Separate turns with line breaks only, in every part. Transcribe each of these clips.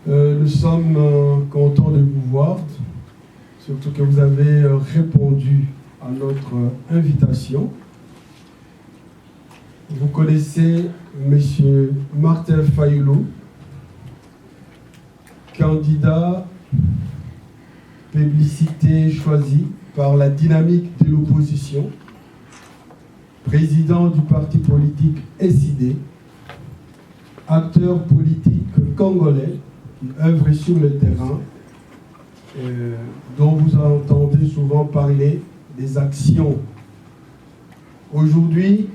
Nous sommes contents de vous voir, surtout que vous avez répondu à notre invitation. Vous connaissez M. Martin Fayulu, candidat publicité choisi par la dynamique de l'opposition, président du parti politique SID, acteur politique congolais qui œuvre sur le terrain, dont vous entendez souvent parler des actions. Aujourd'hui,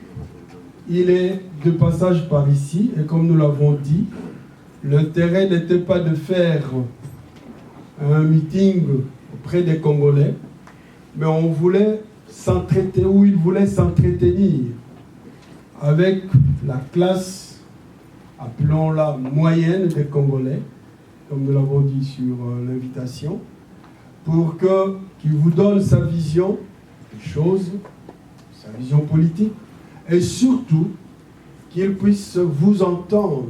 il est de passage par ici, et comme nous l'avons dit, l'intérêt n'était pas de faire un meeting auprès des Congolais, mais on voulait s'entretenir, ou il voulait s'entretenir avec la classe, appelons-la moyenne des Congolais, comme nous l'avons dit sur l'invitation, pour qu'il vous donne sa vision des choses, sa vision politique, et surtout qu'il puisse vous entendre.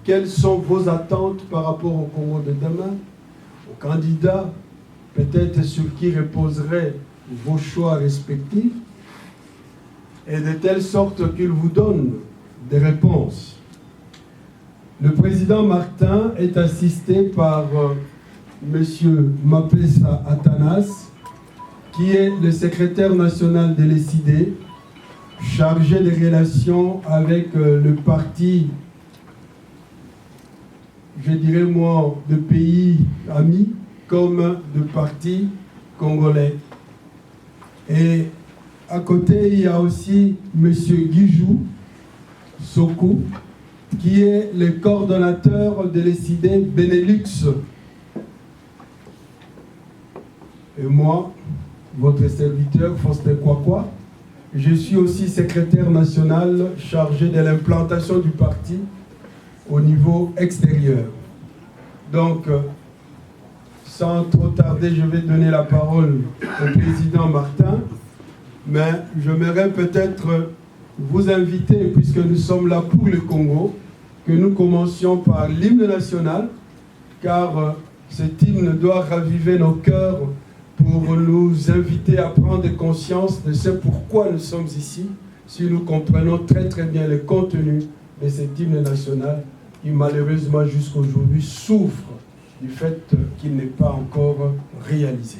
Quelles sont vos attentes par rapport au Congo de demain, aux candidats, peut-être sur qui reposeraient vos choix respectifs, et de telle sorte qu'il vous donne des réponses. Le président Martin est assisté par M. Mapesa Atanas, qui est le secrétaire national de l'ESID, chargé des relations avec le parti, je dirais moi, de pays amis, comme de partis congolais. Et à côté, il y a aussi M. Guijou Sokou, qui est le coordonnateur de l'ESID Benelux. Et moi, votre serviteur, Faustin Kwakwa, je suis aussi secrétaire national chargé de l'implantation du parti au niveau extérieur. Donc, sans trop tarder, je vais donner la parole au président Martin, mais j'aimerais peut-être vous inviter, puisque nous sommes là pour le Congo, que nous commencions par l'hymne national, car cet hymne doit raviver nos cœurs pour nous inviter à prendre conscience de ce pourquoi nous sommes ici, si nous comprenons très très bien le contenu de cet hymne national qui malheureusement jusqu'à aujourd'hui souffre du fait qu'il n'est pas encore réalisé.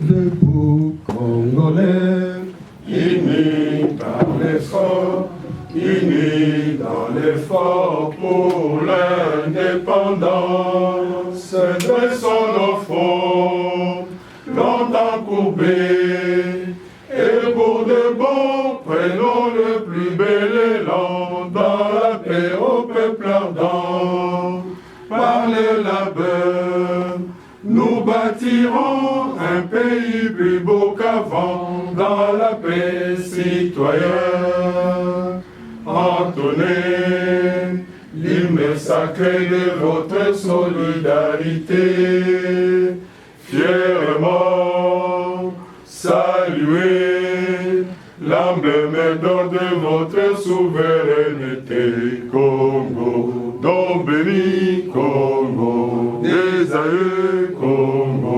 Debout Congolais,
unis dans l'effort, unis dans l'effort pour l'indépendance, dressons nos fronts, longtemps courbés, et pour de bon, prenons le plus bel élan dans la paix au peuple ardent. Par le labeur, nous bâtirons un pays plus beau qu'avant, dans la paix citoyenne. Entonnez l'hymne sacré de votre solidarité, fièrement saluez l'humble main de votre souveraineté. Congo, don béni, Congo, des aïeux, Congo,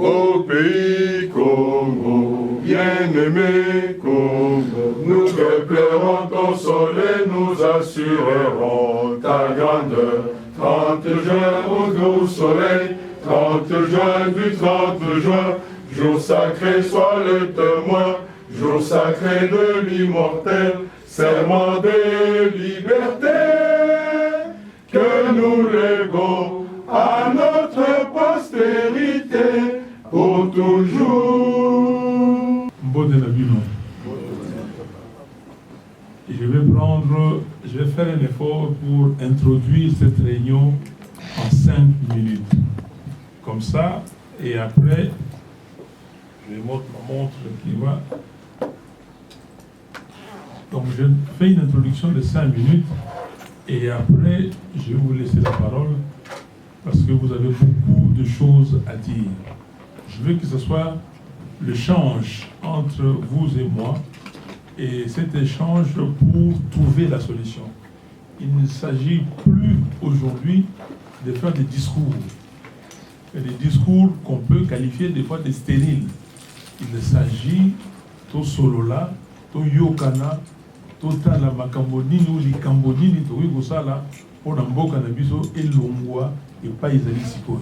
au pays Congo, bien-aimé Congo, nous que pleurons ton soleil, nous assurerons ta grandeur. 30 juin au gros soleil, 30 juin du 30 juin, jour sacré soit le témoin, jour sacré de l'immortel, serment de liberté, que nous léguons à notre postérité, pour toujours.
Mbode Nabino. Je vais faire un effort pour introduire cette réunion en 5 minutes. Comme ça, et après, je montre ma montre qui va. Donc je fais une introduction de 5 minutes et après, je vais vous laisser la parole parce que vous avez beaucoup de choses à dire. Je veux que ce soit l'échange entre vous et moi. Et cet échange pour trouver la solution. Il ne s'agit plus aujourd'hui de faire des discours. Et des discours qu'on peut qualifier des fois de stériles. Il s'agit to solola, to yokana, to tala makambonini ou likambonini to wigosala pour namboka na biso elongwa et pas ezali sikoyo.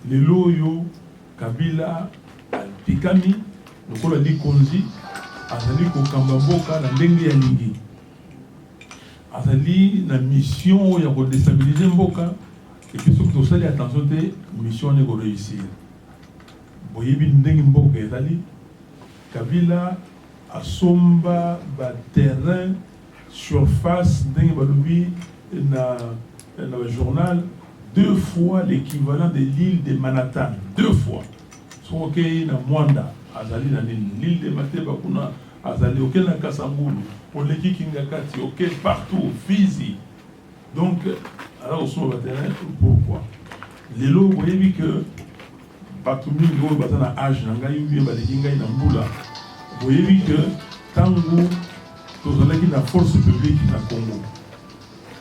Lelo yo Kabila pikami lokola likonzi azali kokamba mboka na ndenge ya lingi azali na mission ya kodestabiliser mboka et puis soki tosali attention te mission ne ko réussir boyebi ndenge mboka ezali Kabila asomba ba terrain surface ndenge balobi na journal 2 fois l'équivalent de l'île de Manhattan 2 fois soki na Mwanda azali na l'île de Mateba kuna azali ok na Kasangulu oleki Kingakati ok partout Fizi donc alors on va terrain pourquoi lelo boyebi que bato mingi oyo baza na âge na ngai mbi baleki ngai na mbula boyebi que tango tozalaki na force publique na Congo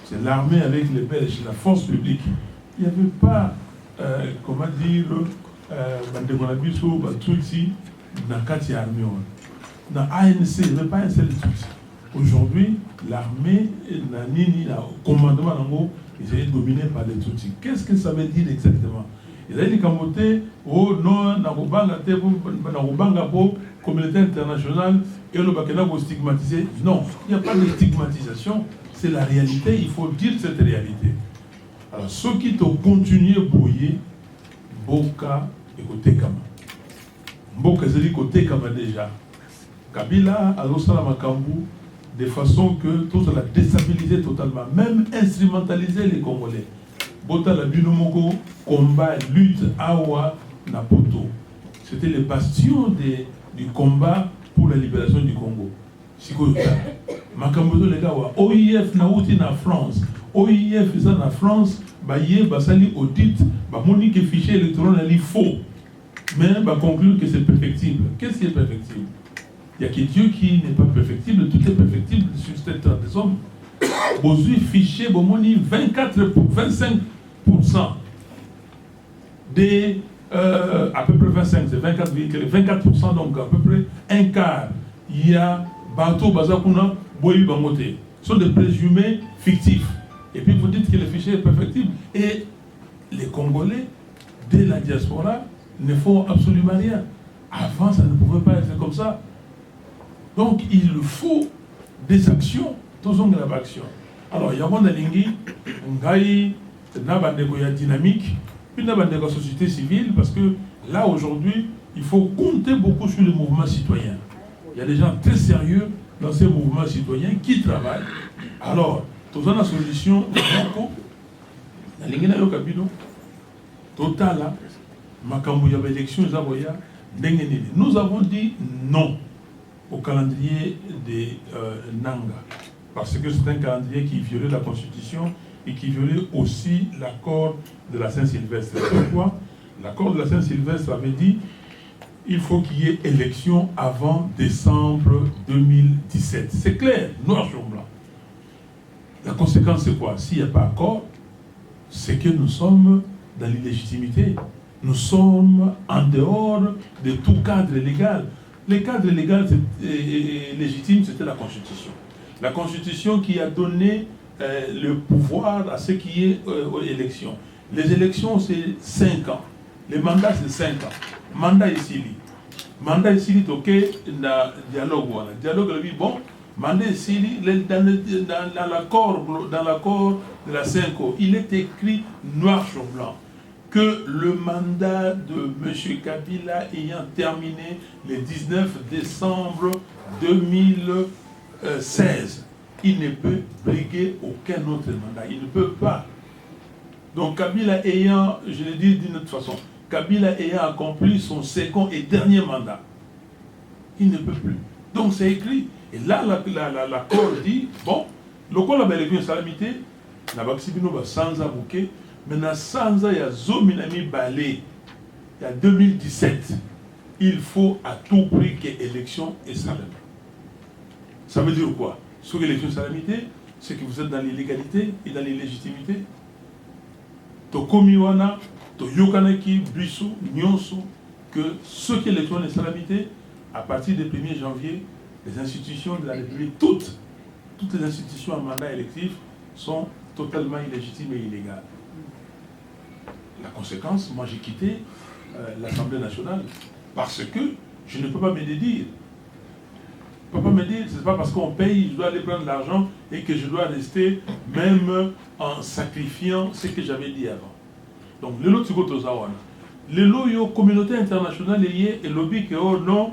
c'est l'armée avec les Belges la force publique il n'y avait pas comment dire bandeko na biso batutsi na kati ya armée na ANC il n'y avait pas un seul tutsi aujourd'hui l'armée na nini na commandement nango ils étaient dominés par les tutsis qu'est-ce que ça veut dire exactement il a dit kamote oh non na kobanga te na kobanga po communauté internationale et le bakena ko stigmatiser non il n'y a pas de stigmatisation c'est la réalité il faut dire cette réalité alors ceux qui te continuent bouiller boka et côté kama mboka ezali côté kama déjà Kabila alosala makambu de façon que tout cela déstabiliser totalement même instrumentaliser les Congolais bota la binomoko combat lutte awa na poto c'était le bastion du combat pour la libération du Congo sikoyo makambu les gars wa OIF na uti na France OIF ça na France baye basali audit ba moni que fichier électoral est faux mais ba conclure que c'est perfectible qu'est-ce qui est perfectible il y a que Dieu qui n'est pas perfectible tout est perfectible sur cette terre des hommes aujourd'hui fichier ba moni 25% des à peu près 25 c'est 24% donc à peu près un quart il y a bateau bazakuna boyi bangote sont des présumés fictifs et puis vous dites que le fichier est perfectible et les Congolais de la diaspora ne font absolument rien avant ça ne pouvait pas être comme ça donc il faut des actions tous ont grave action alors il y a mon alingi ngai na bandeko ya dynamique puis na bandeko société civile parce que là aujourd'hui il faut compter beaucoup sur le mouvement citoyen il y a des gens très sérieux dans ces mouvements citoyens qui travaillent alors tous on a solution na lingi na yo kabino totala makambo ya élection zaboya ndenge nini nous avons dit non au calendrier de Nanga parce que c'est un calendrier qui violait la Constitution et qui violait aussi l'accord de la Saint-Sylvestre. Pourquoi? L'accord de la Saint-Sylvestre avait dit il faut qu'il y ait élection avant décembre 2017. C'est clair, noir sur blanc. La conséquence c'est quoi? S'il n'y a pas accord, c'est que nous sommes dans l'illégitimité. Nous sommes en dehors de tout cadre légal. Le cadre légal légitime, c'était la Constitution. La Constitution qui a donné le pouvoir à ce qui est aux élections. Les élections, c'est 5 ans. Les mandats, c'est 5 ans. Mandat ici, mandat ici, ok, dans dialogue, voilà. Dialogue, bon, mandat ici, dans l'accord de la 5 ans, il est écrit noir sur blanc. que le mandat de M. Kabila ayant terminé le 19 décembre 2016, il ne peut briguer aucun autre mandat. Il ne peut pas. Donc Kabila ayant, je l'ai dit d'une autre façon, Kabila ayant accompli son second et dernier mandat, il ne peut plus. Donc c'est écrit. Et là, l'accord dit, bon, le col a une salamité, la vaccination va sans abouquer, maintenant sans il y a Zominami Balé, il y a 2017, il faut à tout prix que l'élection est salamée. Ça veut dire quoi? Sur l'élection salamité, c'est que vous êtes dans l'illégalité et dans l'illégitimité. To komiwana, to yokanaki, biso, nyonso, que ce qui est l'élection est salamité, à partir du 1er janvier, les institutions de la République, toutes les institutions à mandat électif sont totalement illégitimes et illégales. La conséquence, moi j'ai quitté l'Assemblée nationale parce que je ne peux pas me dédire. Je ne peux pas me dire, ce n'est pas parce qu'on paye, je dois aller prendre l'argent et que je dois rester même en sacrifiant ce que j'avais dit avant. Donc, le lot de Zawana. Le lot de la communauté internationale et le lobby que oh non,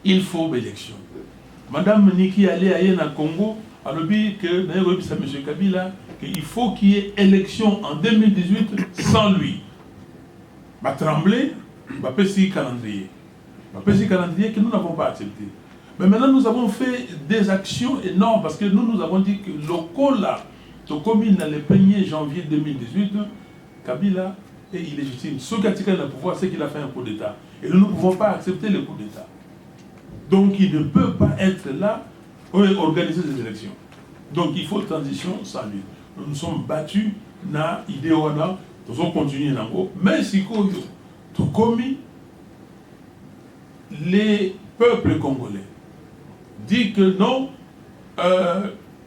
il faut élection. Madame Niki allait à Congo, a lobby que M. Kabila, qu'il faut qu'il y ait élection en 2018 sans lui. Va trembler, va passer calendrier. Va passer calendrier que nous n'avons pas accepté. Mais maintenant, nous avons fait des actions énormes parce que nous avons dit que le cola, le commune le 1er janvier 2018, Kabila est illégitime. Ce qui a tiré le pouvoir, c'est qu'il a fait un coup d'État. Et nous ne pouvons pas accepter le coup d'État. Donc, il ne peut pas être là pour organiser des élections. Donc, il faut transition sans lui. Nous nous sommes battus dans l'idée, nous allons continuer dans l'eau. Mais si tout commis, les peuples congolais dit que non,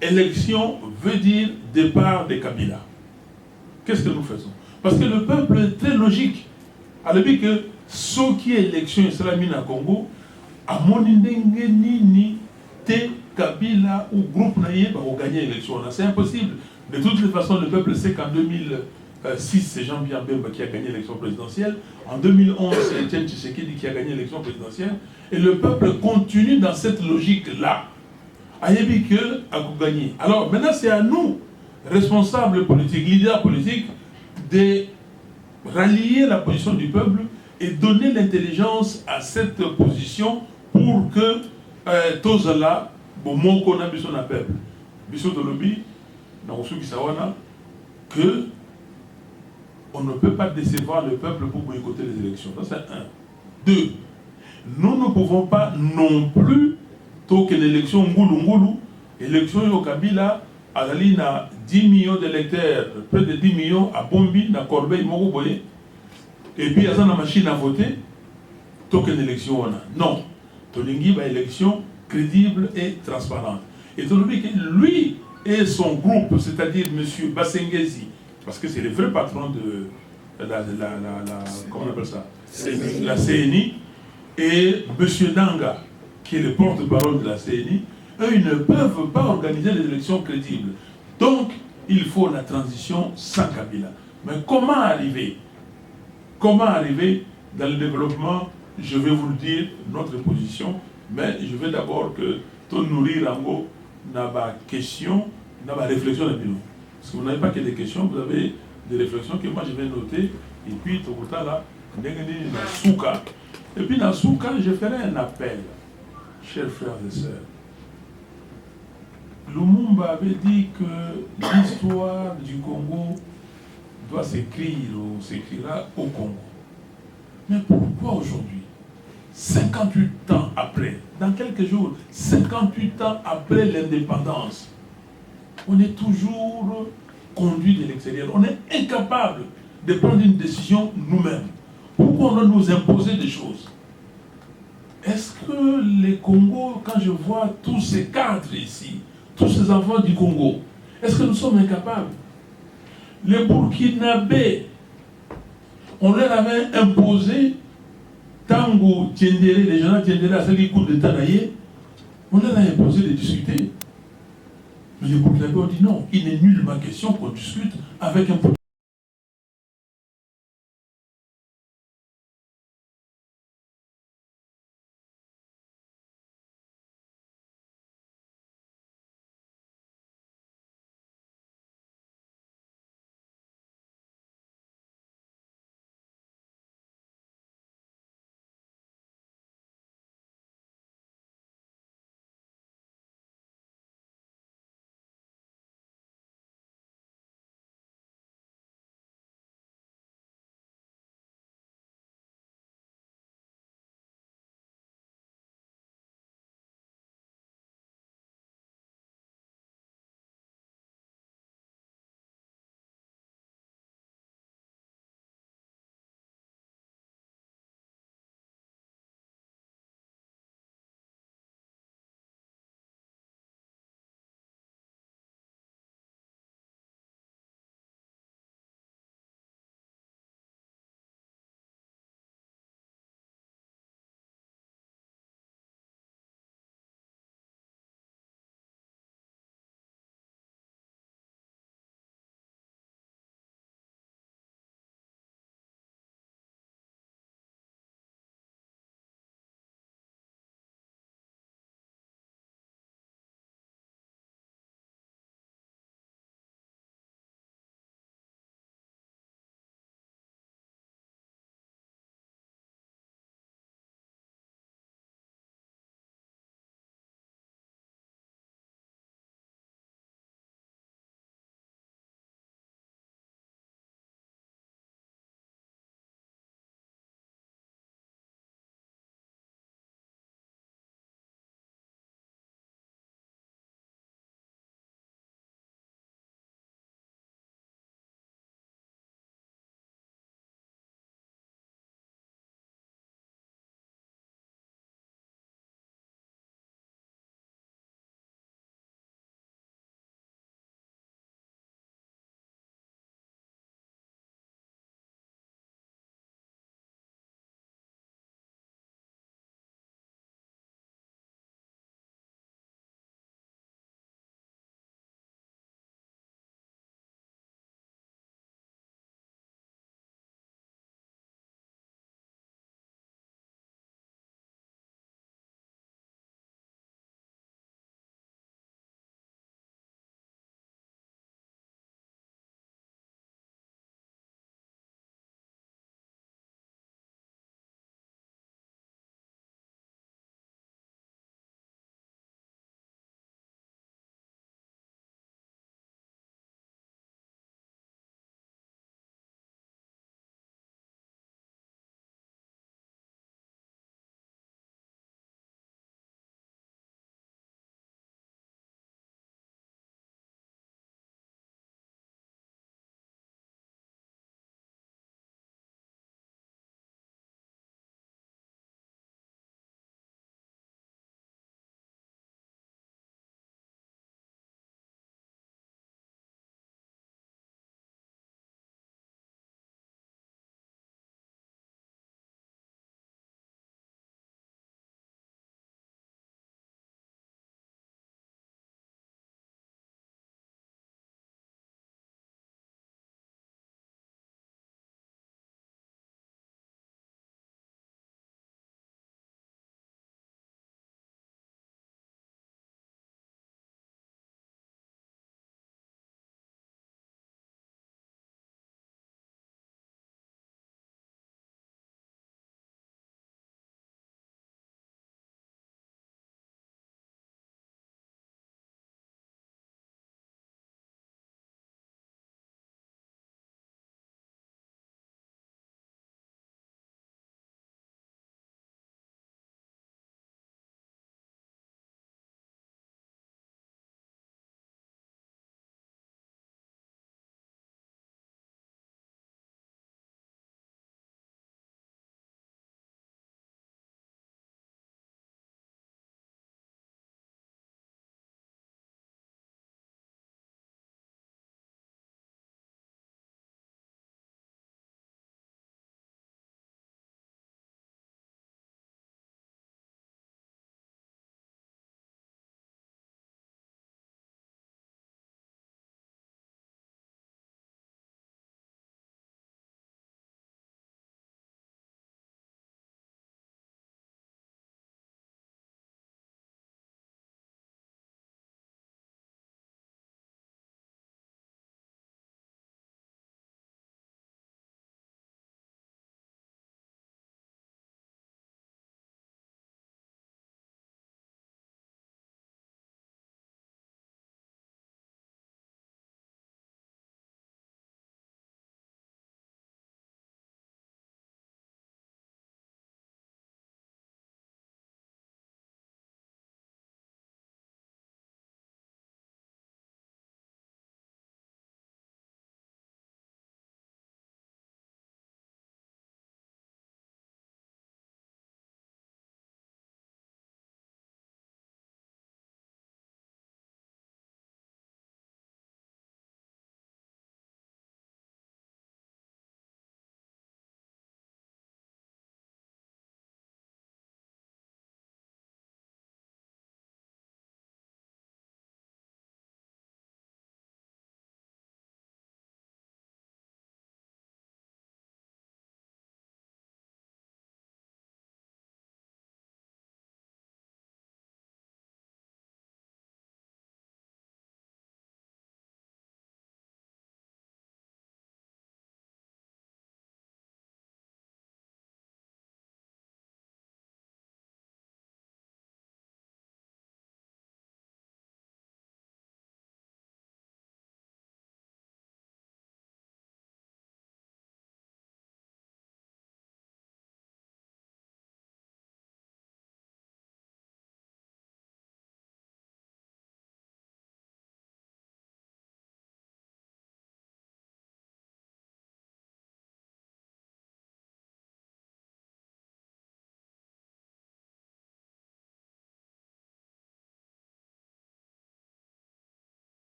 élection veut dire départ de Kabila. Qu'est-ce que nous faisons? Parce que le peuple est très logique. Alors que ce qui est élection islamique à Congo, à mon ni te Kabila ou groupe naïe va gagner l'élection. C'est impossible. De toutes les façons, le peuple sait qu'en 2006, c'est Jean-Pierre Bemba qui a gagné l'élection présidentielle. En 2011, c'est Etienne Tshisekedi qui a gagné l'élection présidentielle. Et le peuple continue dans cette logique-là. Ayebi que a gagné. Alors maintenant, c'est à nous, responsables politiques, leaders politiques, de rallier la position du peuple et donner l'intelligence à cette position pour que tous là, bon, mon qu'on a besoin d'un peuple. Besoin de lobby, que on ne peut pas décevoir le peuple pour boycotter les élections. Ça, c'est un. Deux, nous ne pouvons pas non plus, tant que l'élection Ngoulou, l'élection au Kabila, à la ligne à 10 millions d'électeurs, près de 10 millions à Bombi, à Corbeil, Mogoboye, et puis il y a une machine à voter, tant que l'élection on a. Non. Tolingi va élection crédible et transparente. Et lui et son groupe, c'est-à-dire M. Bassengezi, parce que c'est le vrai patron de comment on appelle ça, la CNI, et M. Nanga, qui est le porte-parole de la CNI, eux, ils ne peuvent pas organiser des élections crédibles. Donc, il faut la transition sans Kabila. Mais comment arriver dans le développement? Je vais vous le dire, notre position, mais je veux d'abord que tout nourrir en gros n'a pas question, n'a pas réflexion à nous. Parce que vous n'avez pas que des questions, vous avez des réflexions que moi je vais noter, et puis tout là, Souka. Et puis dans Souka, je ferai un appel, chers frères et sœurs. Lumumba avait dit que l'histoire du Congo doit s'écrire ou s'écrira au Congo. Mais pourquoi aujourd'hui, 58 ans après, dans quelques jours, 58 ans après l'indépendance, on est toujours conduit de l'extérieur. On est incapable de prendre une décision nous-mêmes. Pourquoi on doit nous imposer des choses? Est-ce que les Congos, quand je vois tous ces cadres ici, tous ces enfants du Congo, est-ce que nous sommes incapables? Les Burkinabés, on leur avait imposé, Tango, Tiendere, les gens Tiendere à celui coup de Tanaïe, on leur a imposé de discuter. Mais les Burkinabés ont dit non, il n'est nullement question qu'on discute avec un